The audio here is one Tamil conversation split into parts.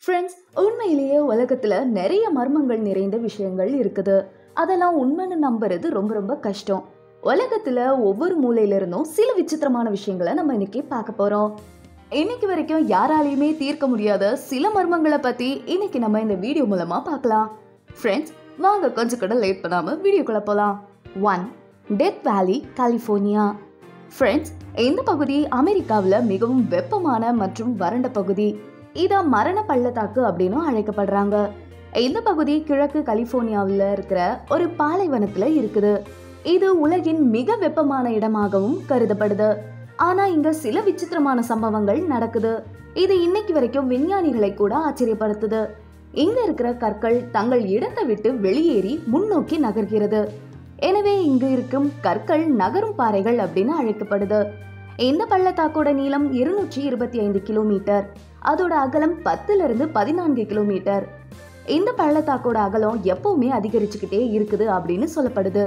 ஃப்ரெண்ட்ஸ், உண்மையிலேயே உலகத்துல நிறைய மர்மங்கள் நிறைந்த விஷயங்கள் இருக்குது. அதெல்லாம் உண்மைன்னு நம்புறது ரொம்ப ரொம்ப கஷ்டம். உலகத்துல ஒவ்வொரு மூலையில இருந்தும் சில விசித்திரமான விஷயங்களை நம்ம இன்னைக்கு பார்க்க போறோம். இன்னைக்கு வரைக்கும் யாராலையுமே தீர்க்க முடியாத சில மர்மங்களை பத்தி இன்னைக்கு நம்ம இந்த வீடியோ மூலமா பார்க்கலாம். ஃப்ரெண்ட்ஸ், வாங்க கொஞ்சம் கூட லேட் பண்ணாம வீடியோக்குள்ள போலாம். 1. டெத் வேலி, கலிபோர்னியா. ஃப்ரெண்ட்ஸ், இந்த பகுதி அமெரிக்காவில் மிகவும் வெப்பமான மற்றும் வறண்ட பகுதி. இத மரண பள்ளத்தாக்கு அப்படின்னு அழைக்கப்படுறாங்க. இந்த பகுதி கிழக்கு கலிபோர்னியாவில் இருக்கிற ஒரு பாலைவனத்துல இருக்குது. இது உலகின் மிக வெப்பமான இடமாகவும் கருதப்படுது. ஆனா இங்க சில விசித்திரமான சம்பவங்கள் நடக்குது. இது இன்னைக்கு வரைக்கும் விஞ்ஞானிகளை கூட ஆச்சரியப்படுத்துது. இங்க இருக்கிற கற்கள் தங்கள் இடத்தை விட்டு வெளியேறி முன்னோக்கி நகர்கிறது. எனவே இங்கு இருக்கும் கற்கள் நகரும் பாறைகள் அப்படின்னு அழைக்கப்படுது. இந்த பள்ளத்தாக்கோட நீளம் 225 கிலோமீட்டர், அதோட அகலம் 10 to 14 கிலோமீட்டர். இந்த பள்ளத்தாக்கோட அகலம் எப்பவுமே அதிகரிச்சுக்கிட்டே இருக்குது அப்படின்னு சொல்லப்படுது.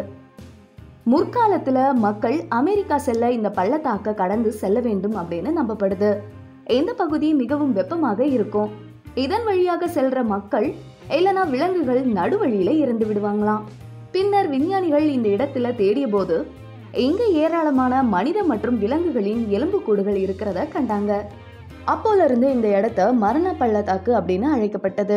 முற்காலத்துல மக்கள் அமெரிக்கா செல்ல இந்த பள்ளத்தாக்க கடந்து செல்ல வேண்டும் அப்படின்னு நம்பப்படுது. இந்த பகுதி மிகவும் வெப்பமாக இருக்கும். இதன் வழியாக செல்ற மக்கள் இல்லனா விலங்குகள் நடுவழியில இறந்து விடுவாங்களாம். பின்னர் விஞ்ஞானிகள் இந்த இடத்துல தேடிய போது இங்க ஏராளமான மனித மற்றும் விலங்குகளின் எலும்புக்கூடுகள் இருக்கிறத கண்டாங்க. அப்போல இருந்து இந்த இடத்த மரண பள்ளத்தாக்கு அப்படின்னு அழைக்கப்பட்டது.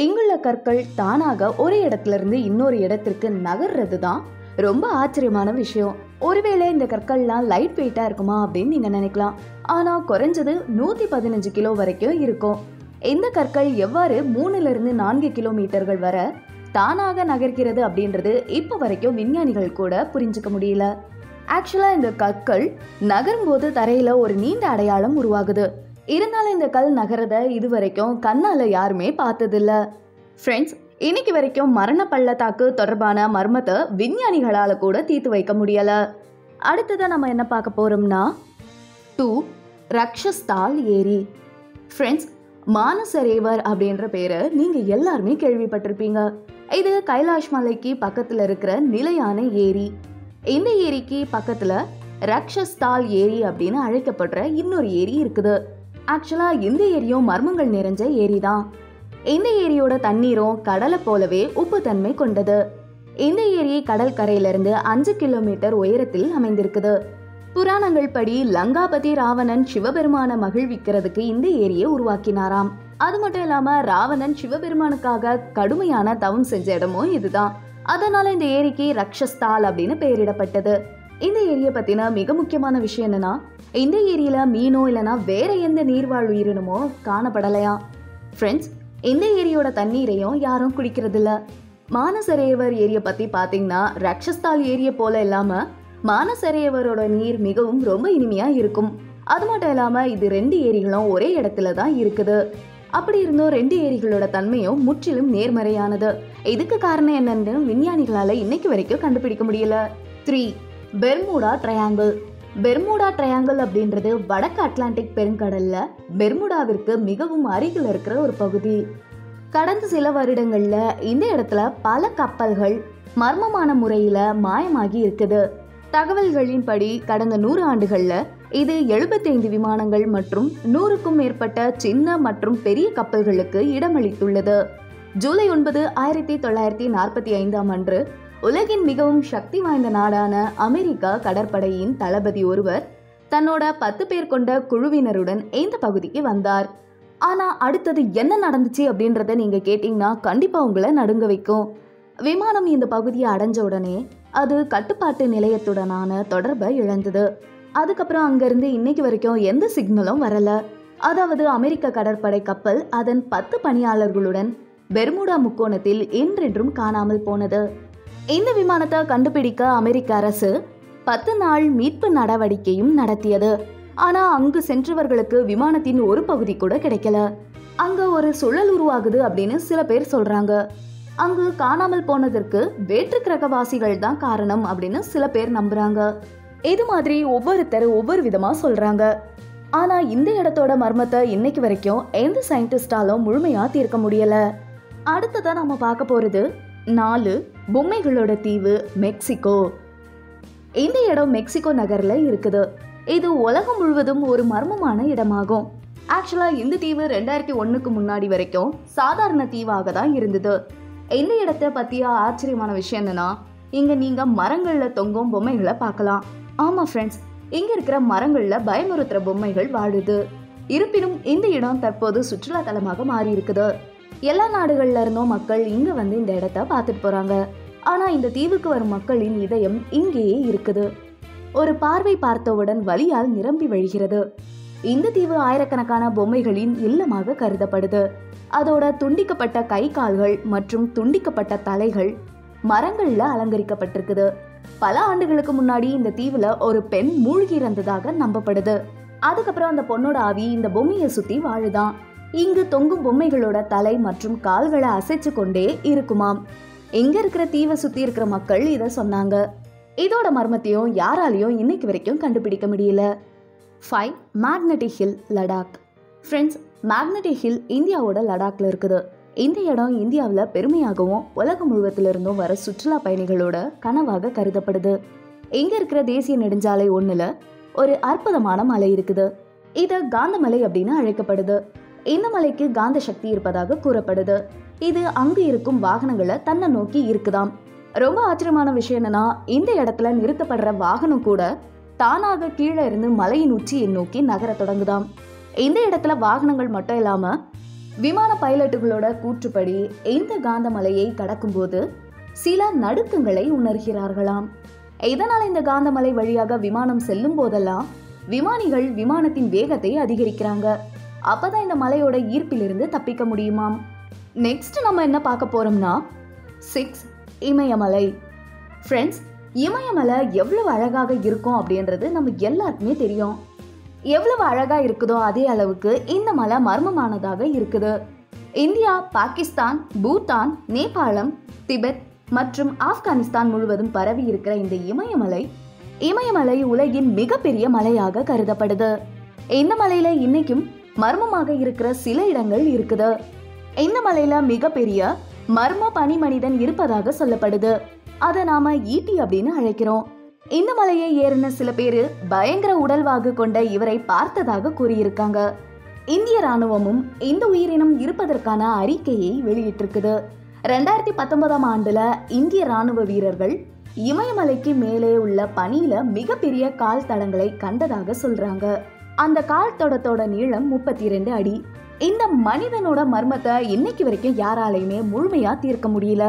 இங்குள்ள கற்கள் தானாக ஒரு இடத்துல இருந்து இன்னொரு இடத்திற்கு நகர்றது தான் ரொம்ப ஆச்சரியமான விஷயம். ஒருவேளை இந்த கற்கள்லாம் லைட் வெயிட்டா இருக்குமா அப்படின்னு நீங்க நினைக்கலாம். ஆனா குறைஞ்சது 115 கிலோ வரைக்கும் இருக்கும். இந்த கற்கள் எவ்வாறு 3 to 4 கிலோமீட்டர்கள் வரை தானாக நகர்கிறது அப்படின்றது இப்ப வரைக்கும் விஞ்ஞானிகள் கூட புரிஞ்சுக்க முடியல. ஆக்சுவலா இந்த கற்கள் நகரும் போது தரையில ஒரு நீண்ட அடையாளம் உருவாகுது. இருந்தாலும் இந்த கல் நகரத இதுவரைக்கும் கண்ணால யாருமே பார்த்ததில்ல. ஃப்ரெண்ட்ஸ், இன்னைக்கு வரைக்கும் மரண பள்ளத்தாக்கு தொடர்பான மர்மத்தை விஞ்ஞானிகளால கூட தீர்த்து வைக்க முடியல. அடுத்ததான் நம்ம என்ன பார்க்க போறோம்னா 2. ரக்ஷஸ்தால் ஏரி. ஃப்ரெண்ட்ஸ், மானசரேவர் அப்படின்ற பேரை நீங்க எல்லாருமே கேள்விப்பட்டிருப்பீங்க. இது கைலாஷ் மலைக்கு பக்கத்துல இருக்கிற நிலையான ஏரி. இந்த ஏரிக்கு பக்கத்துல ரக்ஷஸ்தால் ஏரி அப்படின்னு அழைக்கப்படுற இன்னொரு ஏரி இருக்குது. ஆக்சுவலா இந்த ஏரியும் மர்மங்கள் நிறைஞ்ச ஏரி தான். இந்த ஏரியோட தண்ணீரும் கடலை போலவே உப்பு தன்மை கொண்டது. இந்த ஏரி கடல் கரையிலிருந்து 5 கிலோமீட்டர் உயரத்தில் அமைந்திருக்குது. புராணங்கள் படி லங்காபதி ராவணன் சிவபெருமான மகிழ்விக்கிறதுக்கு இந்த ஏரியை உருவாக்கினாராம். அது மட்டும் இல்லாம ராவணன் சிவபெருமானுக்காக கடுமையான தவம் செஞ்ச இடமும் இதுதான். அதனால இந்த ஏரிக்கு ரக்ஷஸ்தால் அப்படின்னு பெயரிடப்பட்டது. இந்த ஏரியை பத்தின மிக முக்கியமான விஷயம் என்னன்னா, இந்த ஏரியில மீனோ இல்லைன்னா வேற எந்த நீர்வாழ் உயிரினமோ காணப்படலையா. ஃப்ரெண்ட்ஸ், இந்த ஏரியோட தண்ணீரையும் யாரும் குடிக்கிறது இல்ல. மானசரேவர் ஏரியை பத்தி பாத்தீங்கன்னா ரக்ஷஸ்தால் ஏரியை போல இல்லாம மானசரேவரோட நீர் மிகவும் ரொம்ப இனிமையா இருக்கும். அது மட்டும் இல்லாம இது 2 ஏரிகளும் ஒரே இடத்துல தான் இருக்குது. அப்படி இருந்தும் 2 ஏரிகளோட தன்மையும் முற்றிலும் நேர்மறையானது. இதுக்கு காரணம் என்னன்னு விஞ்ஞானிகளால இன்னைக்கு வரைக்கும் கண்டுபிடிக்க முடியல. 3. Bermuda triangle. பெர்முடா ட்ரையாங்கிள் அப்படின்றது வடக்கு அட்லாண்டிக் பெருங்கடல்ல பெர்முடாவிற்கு மிகவும் அருகில் இருக்கிற ஒரு பகுதி. கடந்த சில வருடங்கள்ல இந்த இடத்துல பல கப்பல்கள் மர்மமான முறையில மாயமாகி இருக்குது. தகவல்களின்படி கடந்த 100 ஆண்டுகள்ல இது 75 விமானங்கள் மற்றும் 100க்கும் மேற்பட்ட சின்ன மற்றும் பெரிய கப்பல்களுக்கு இடமளித்துள்ளது. ஜூலை 9, 1945 அன்று உலகின் மிகவும் சக்தி வாய்ந்த நாடான அமெரிக்கா கடற்படையின் தளபதி ஒருவர் தன்னோட 10 பேர் கொண்ட குழுவினருடன் இந்த பகுதிக்கு வந்தார். ஆனா அடுத்தது என்ன நடந்துச்சு அப்படின்றத நீங்க கேட்டீங்கன்னா கண்டிப்பா உங்களை நடுங்க வைக்கும். விமானம் இந்த பகுதியை அடைஞ்ச உடனே அது கட்டுப்பாட்டு நிலையத்துடனான தொடர்பை இழந்தது. அதுக்கப்புறம் அங்கிருந்து இன்னைக்கு வரைக்கும் எந்த சிக்னலும் வரல. அதாவது அமெரிக்க கடற்படை கப்பல் அதன் 10 பணியாளர்களுடன் பெர்முடா முக்கோணத்தில் என்றென்றும் காணாமல் போனது. இந்த விமானத்தை கண்டுபிடிக்க அமெரிக்க அரசு 10 நாள் மீட்பு நடவடிக்கையும் நடத்தியது. ஆனா அங்கு சென்றவர்களுக்கு விமானத்தின் ஒரு பகுதி கூட கிடைக்கல. அங்க ஒரு சுழல் உருவாகுது அப்படின்னு சில பேர் சொல்றாங்க. அங்கு காணாமல் போனதற்கு வேற்று கிரகவாசிகள் தான் காரணம் அப்படின்னு சில பேர் நம்புறாங்க. இது மாதிரி ஒவ்வொருத்தர் ஒவ்வொரு விதமா சொல்றாங்க. ஆனா இந்த இடத்தோட மர்மத்தை இன்னைக்கு வரைக்கும் எந்த சயின்டிஸ்டாலும் முழுமையா தீர்க்க முடியல. அடுத்ததான் நம்ம பார்க்க போறது 4. பொம்மைகளோட தீவு, மெக்சிகோ. இந்த இடம் மெக்சிகோ நகர்ல இருக்குது. இது உலகம் முழுவதும் ஒரு மர்மமான இடமாகும். ஆக்சுவலாக இந்த தீவு 2001க்கு முன்னாடி வரைக்கும் சாதாரண தீவாக தான் இருந்தது. இந்த இடத்த பற்றிய ஆச்சரியமான விஷயம் என்னன்னா, இங்கே நீங்கள் மரங்களில் தொங்கும் பொம்மைகளை பார்க்கலாம். ஆமாம் ஃப்ரெண்ட்ஸ், இங்கே இருக்கிற மரங்களில் பயமுறுத்துகிற பொம்மைகள் வாழுது. இருப்பினும் இந்த இடம் தற்போது சுற்றுலா தலமாக மாறி இருக்குது. எல்லா நாடுகள்ல இருந்தும் மக்கள் இங்கே வந்து இந்த இடத்த பார்த்துட்டு போகிறாங்க. ஆனால் இந்த தீவுக்கு வரும் மக்களின் இதயம் இங்கேயே இருக்குது. ஒரு பார்வை பார்த்தவுடன் வலியால் நிரம்பி வழிகிறது. இந்த தீவு ஆயிரக்கணக்கான பொம்மைகளின் இல்லமாக கருதப்படுது. அதோட துண்டிக்கப்பட்ட கை கால்கள் மற்றும் துண்டிக்கப்பட்ட தலைகள் மரங்கள்ல அலங்கரிக்கப்பட்டிருக்குது. பல ஆண்டுகளுக்கு முன்னாடி இந்த தீவுல ஒரு பெண் மூழ்கி இறந்ததாக நம்பப்படுது. அதுக்கப்புறம் அந்த பொண்ணோட ஆவி இந்த பொம்மையை சுத்தி வாழுதான். இங்கு தொங்கும் பொம்மைகளோட தலை மற்றும் கால்களை அசைச்சு கொண்டே இருக்குமாம். இங்க இருக்கிற தீவை சுத்தி இருக்கிற மக்கள் இதை சொன்னாங்க. இதோட மர்மத்தையும் யாராலையும் இன்னைக்கு வரைக்கும் கண்டுபிடிக்க முடியல. 5. Magnetic hill, Ladakh. Friends, magnetic hill இந்தியாவோட லடாக்ல இருக்குது. இந்த இடம் இந்தியாவில் பெருமையாகவும் உலகம் முழுவதிலிருந்தும் வர சுற்றுலா பயணிகளோட கனவாக கருதப்படுது. இங்க இருக்கிற தேசிய நெடுஞ்சாலை 1ல ஒரு அற்புதமான மலை இருக்குது. இது காந்தமலை அப்படின்னு அழைக்கப்படுது. இந்த மலைக்கு காந்த சக்தி இருப்பதாக கூறப்படுது. இது அங்கு இருக்கும் வாகனங்களை தன்னை நோக்கி இருக்குதாம். ரொம்ப ஆச்சரியமான விஷயம் என்னன்னா, இந்த இடத்துல நிறுத்தப்படுற வாகனம் கூட தானாக கீழே இருந்து மலையின் உச்சியை நோக்கி நகர தொடங்குதாம். இந்த இடத்துல வாகனங்கள் மட்டும் இல்லாம விமான பைலட்டுகளோட கூற்றுப்படி இந்த காந்த மலையை கடக்கும் போது சில நடுக்கங்களை உணர்கிறார்களாம். இதனால் இந்த காந்தமலை வழியாக விமானம் செல்லும் போதெல்லாம் விமானிகள் விமானத்தின் வேகத்தை அதிகரிக்கிறாங்க. அப்பதான் இந்த மலையோட ஈர்ப்பிலிருந்து தப்பிக்க முடியுமாம். நெக்ஸ்ட் நம்ம என்ன பார்க்க போறோம்னா 6. இமயமலை. ஃப்ரெண்ட்ஸ், இமயமலை எவ்வளவு அழகாக இருக்கும் அப்படின்றது நம்ம எல்லாருக்குமே தெரியும். எவ்வளவு அழகா இருக்குதோ அதே அளவுக்கு இந்த மலை மர்மமானதாக இருக்குது. இந்தியா, பாகிஸ்தான், பூட்டான், நேபாளம், திபெத் மற்றும் ஆப்கானிஸ்தான் முழுவதும் பரவி இருக்கிற இந்த இமயமலை உலகின் மிகப்பெரிய மலையாக கருதப்படுது. இந்த மலையில இன்னைக்கும் மர்மமாக இருக்கிற சில இடங்கள் இருக்குது. இந்த மலையில மிகப்பெரிய மர்ம பனி மனிதன் இருப்பதாக சொல்லப்படுது. அதை நாம ஈட்டி அப்படின்னு அழைக்கிறோம். இந்த மலையை ஏறின சில பேரு பயங்கர உடல்வாகு கொண்ட இவரை பார்த்ததாக கூறியிருக்காங்க. இந்திய ராணுவமும் இந்த உயிரினம் இருப்பதற்கான அறிக்கையை வெளியிட்டிருக்குது. 2019ஆம் ஆண்டுல இந்திய ராணுவ வீரர்கள் இமயமலைக்கு மேலே உள்ள பனியில மிகப்பெரிய கால் தடங்களை கண்டதாக சொல்றாங்க. அந்த கால் தடத்தோட நீளம் 32 அடி. இந்த மனிதனோட மர்மத்தை இன்னைக்கு வரைக்கும் யாராலையுமே முழுமையா தீர்க்க முடியல.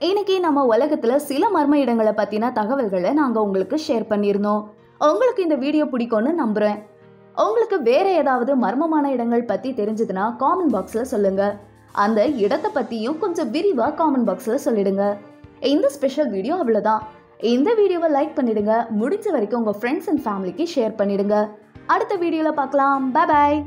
இன்னைக்கு நம்ம உலகத்துல சில மர்ம இடங்களை பத்தின தகவல்களை நாங்க உங்களுக்கு ஷேர் பண்ணியிருந்தோம். உங்களுக்கு இந்த வீடியோ பிடிக்கும்னு நம்புறேன். உங்களுக்கு வேற ஏதாவது மர்மமான இடங்கள் பத்தி தெரிஞ்சதுன்னா காமெண்ட் பாக்ஸ்ல சொல்லுங்க. அந்த இடத்தை பத்தியும் கொஞ்சம் விரிவா காமெண்ட் பாக்ஸ்ல சொல்லிடுங்க. இந்த ஸ்பெஷல் வீடியோ அவ்வளவுதான். இந்த வீடியோவை லைக் பண்ணிடுங்க. முடிஞ்ச வரைக்கும் உங்க ஃப்ரெண்ட்ஸ் அண்ட் ஃபேமிலிக்கு ஷேர் பண்ணிடுங்க. அடுத்த வீடியோல பார்க்கலாம். Bye bye.